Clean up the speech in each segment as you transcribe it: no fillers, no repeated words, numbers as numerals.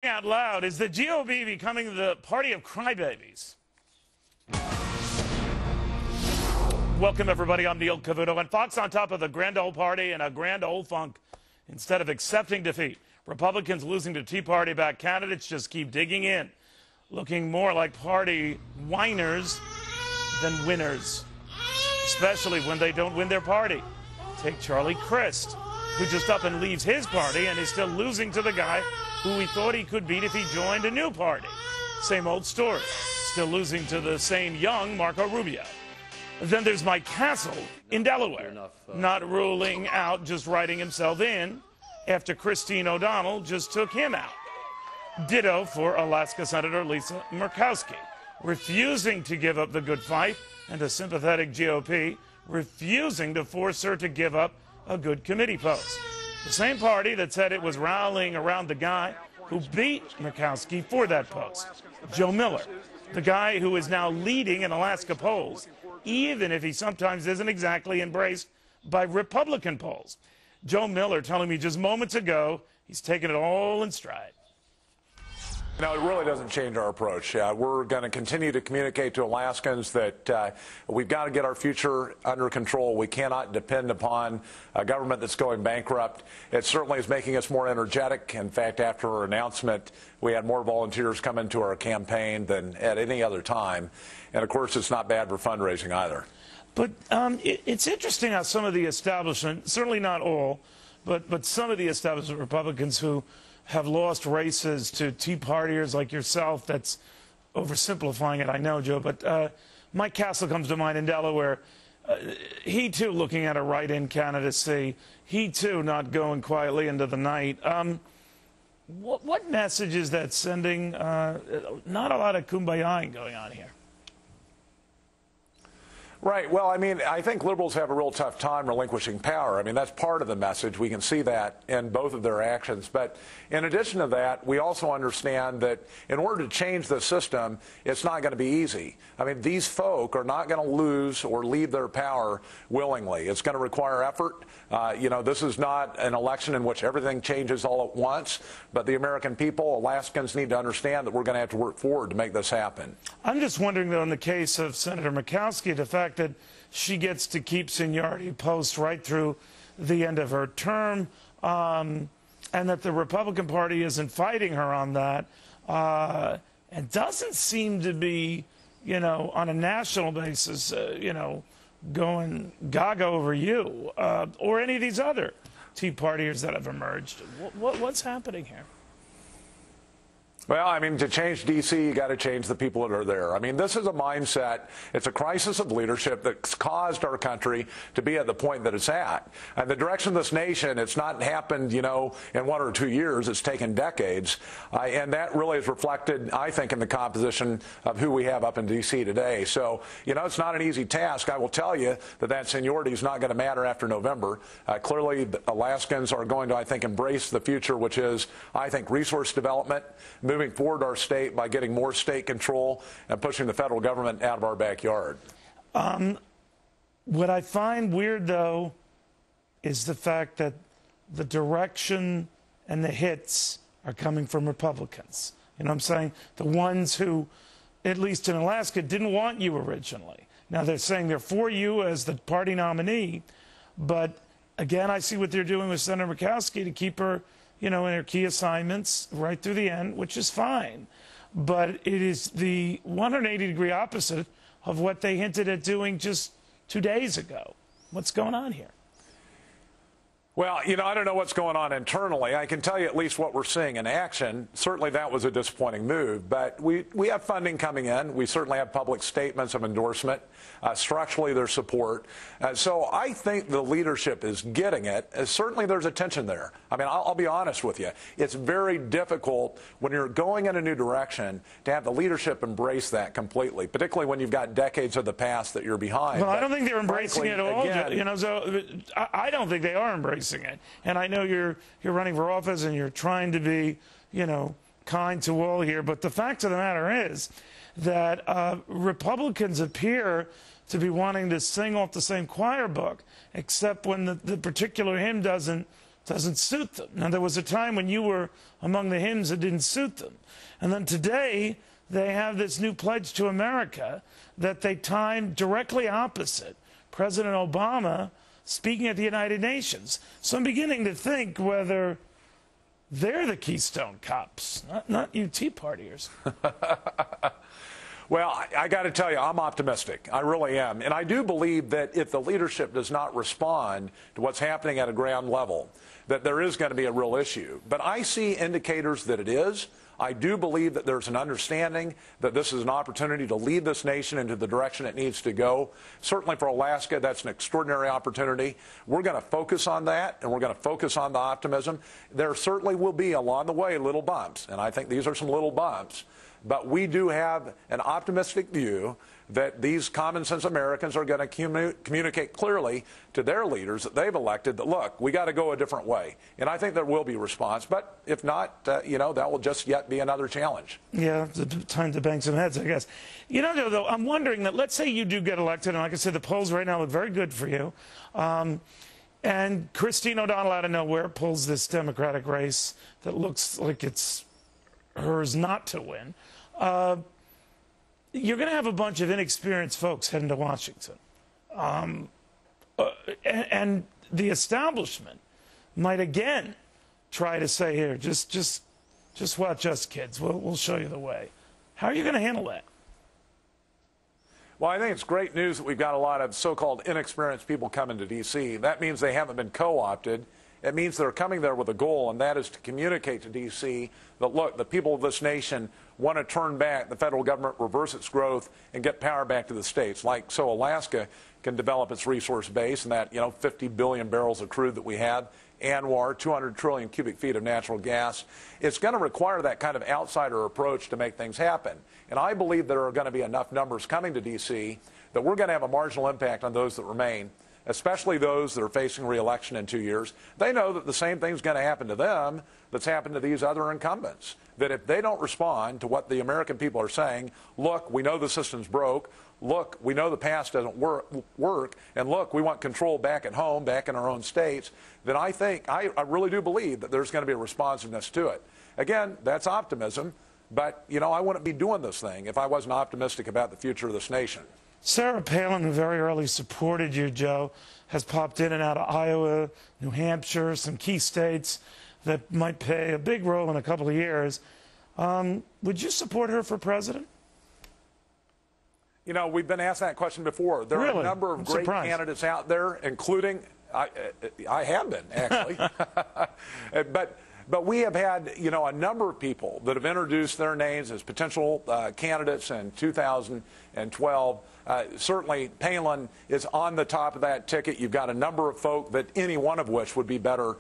Out loud, is the GOP becoming the party of crybabies? Welcome, everybody. I'm Neil Cavuto. And Fox on top of the grand old party and a grand old funk. Instead of accepting defeat, Republicans losing to Tea Party-backed candidates just keep digging in, looking more like party whiners than winners, especially when they don't win their party. Take Charlie Crist, who just up and leaves his party and is still losing to the guy who we thought he could beat if he joined a new party. Same old story. Still losing to the same young Marco Rubio. Then there's Mike Castle in Delaware, not ruling out just writing himself in after Christine O'Donnell just took him out. Ditto for Alaska Senator Lisa Murkowski, refusing to give up the good fight, and a sympathetic GOP refusing to force her to give up a good committee post. The same party that said it was rallying around the guy who beat Murkowski for that post, Joe Miller, the guy who is now leading in Alaska polls, even if he sometimes isn't exactly embraced by Republican polls. Joe Miller telling me just moments ago he's taken it all in stride. No, it really doesn't change our approach. We're going to continue to communicate to Alaskans that we've got to get our future under control. We cannot depend upon a government that's going bankrupt. It certainly is making us more energetic. In fact, after our announcement, we had more volunteers come into our campaign than at any other time. And, of course, it's not bad for fundraising either. But it's interesting how some of the establishment, certainly not all, but some of the establishment Republicans who have lost races to Tea Partiers like yourself. That's oversimplifying it, I know, Joe, but Mike Castle comes to mind in Delaware. He, too, looking at a write-in candidacy. He, too, not going quietly into the night. What message is that sending? Not a lot of kumbaya going on here. Right. Well, I mean, I think liberals have a real tough time relinquishing power. I mean, that's part of the message. We can see that in both of their actions. But in addition to that, we also understand that in order to change the system, it's not going to be easy. I mean, these folk are not going to lose or leave their power willingly. It's going to require effort. This is not an election in which everything changes all at once. But the American people, Alaskans, need to understand that we're going to have to work forward to make this happen. I'm just wondering, though, in the case of Senator Murkowski, the fact that she gets to keep seniority posts right through the end of her term, and that the Republican Party isn't fighting her on that, and doesn't seem to be, on a national basis, going gaga over you or any of these other Tea Partiers that have emerged. What's happening here? Well, I mean, to change D.C., you got to change the people that are there. I mean, this is a mindset. It's a crisis of leadership that's caused our country to be at the point that it's at. And the direction of this nation, it's not happened, in 1 or 2 years. It's taken decades. And that really is reflected, I think, in the composition of who we have up in D.C. today. So, it's not an easy task. I will tell you that seniority is not going to matter after November. Clearly, Alaskans are going to, I think, embrace the future, which is, I think, resource development, moving forward our state by getting more state control and pushing the federal government out of our backyard. What I find weird, though, is the fact that the direction and the hits are coming from Republicans. You know what I'm saying? The ones who, at least in Alaska, didn't want you originally. Now they're saying they're for you as the party nominee, but again, I see what they're doing with Senator Murkowski to keep her in her key assignments right through the end, which is fine. But it is the 180-degree opposite of what they hinted at doing just 2 days ago. What's going on here? Well, I don't know what's going on internally. I can tell you at least what we're seeing in action. Certainly that was a disappointing move, but we have funding coming in. We certainly have public statements of endorsement, structurally their support. So I think the leadership is getting it. Certainly there's a tension there. I mean, I'll be honest with you. It's very difficult when you're going in a new direction to have the leadership embrace that completely, particularly when you've got decades of the past that you're behind. Well, I don't think they're embracing it at all. Again, so I don't think they are embracing it. And I know you're running for office and you're trying to be, kind to all here. But the fact of the matter is that Republicans appear to be wanting to sing off the same choir book, except when the particular hymn doesn't doesn't suit them. Now, there was a time when you were among the hymns that didn't suit them. And then today, they have this new pledge to America that they timed directly opposite President Obama speaking at the United Nations. So I'm beginning to think whether they're the Keystone Cops, not you Tea Partiers. Well, I got to tell you, I'm optimistic. I really am. And I do believe that if the leadership does not respond to what's happening at a ground level, that there is going to be a real issue. But I see indicators that it is. I do believe that there's an understanding that this is an opportunity to lead this nation into the direction it needs to go. Certainly for Alaska, that's an extraordinary opportunity. We're going to focus on that, and we're going to focus on the optimism. There certainly will be, along the way, little bumps, and I think these are some little bumps. But we do have an optimistic view that these common sense Americans are going to communicate clearly to their leaders that they've elected that, look, we got to go a different way. And I think there will be response. But if not, that will just yet be another challenge. Yeah, it's time to bang some heads, I guess. Though, I'm wondering that, let's say you do get elected, and like I said, the polls right now look very good for you. And Christine O'Donnell out of nowhere pulls this Democratic race that looks like it's hers not to win. You're going to have a bunch of inexperienced folks heading to Washington. And the establishment might again try to say, here, just watch us, kids. We'll show you the way. How are you going to handle that? Well, I think it's great news that we've got a lot of so-called inexperienced people coming to D.C. That means they haven't been co-opted. It means they're coming there with a goal, and that is to communicate to D.C. that, look, the people of this nation want to turn back the federal government, reverse its growth, and get power back to the states. So Alaska can develop its resource base and that, 50 billion barrels of crude that we have, ANWR, 200 trillion cubic feet of natural gas. It's going to require that kind of outsider approach to make things happen. And I believe there are going to be enough numbers coming to D.C. that we're going to have a marginal impact on those that remain, especially those that are facing re-election in 2 years. They know that the same thing's going to happen to them that's happened to these other incumbents, that if they don't respond to what the American people are saying, look, we know the system's broke, look, we know the past doesn't work, and look, we want control back at home, back in our own states, then I really do believe that there's going to be a responsiveness to it. Again, that's optimism, but, I wouldn't be doing this thing if I wasn't optimistic about the future of this nation. Sarah Palin, who very early supported you, Joe, has popped in and out of Iowa, New Hampshire, some key states that might play a big role in a couple of years. Would you support her for president? We've been asked that question before. There are a number of great candidates out there, including, I have been, actually. But we have had, a number of people that have introduced their names as potential candidates in 2012. Certainly, Palin is on the top of that ticket. You've got a number of folk that any one of which would be better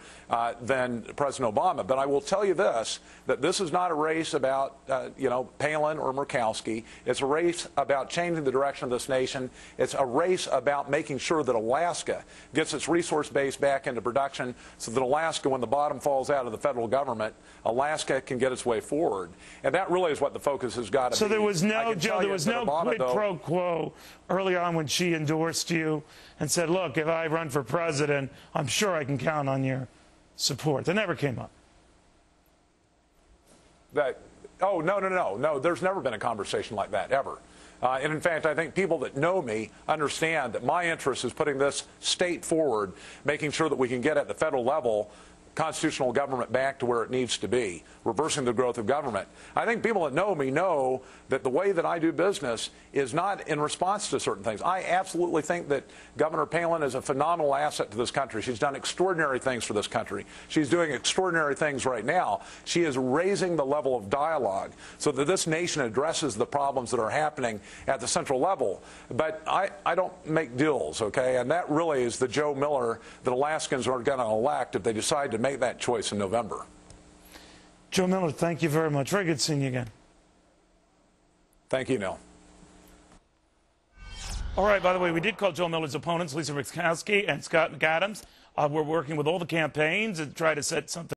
than President Obama. But I will tell you this, that this is not a race about, Palin or Murkowski. It's a race about changing the direction of this nation. It's a race about making sure that Alaska gets its resource base back into production so that Alaska, when the bottom falls out of the federal government, Alaska can get its way forward. And that really is what the focus has got to be. So there was no, Joe, there was no quid pro quo early on when she endorsed you and said, look, if I run for president, I'm sure I can count on your support. That never came up. No, there's never been a conversation like that, ever. And in fact, I think people that know me understand that my interest is putting this state forward, making sure that we can get at the federal level constitutional government back to where it needs to be, reversing the growth of government. I think people that know me know that the way that I do business is not in response to certain things. I absolutely think that Governor Palin is a phenomenal asset to this country. She's done extraordinary things for this country. She's doing extraordinary things right now. She is raising the level of dialogue so that this nation addresses the problems that are happening at the central level. But I don't make deals, okay? And that really is the Joe Miller that Alaskans are going to elect if they decide to make that choice in November. Joe Miller, thank you very much. Very good seeing you again. Thank you, Neil. All right, by the way, we did call Joe Miller's opponents, Lisa Murkowski and Scott McAdams. We're working with all the campaigns and try to set something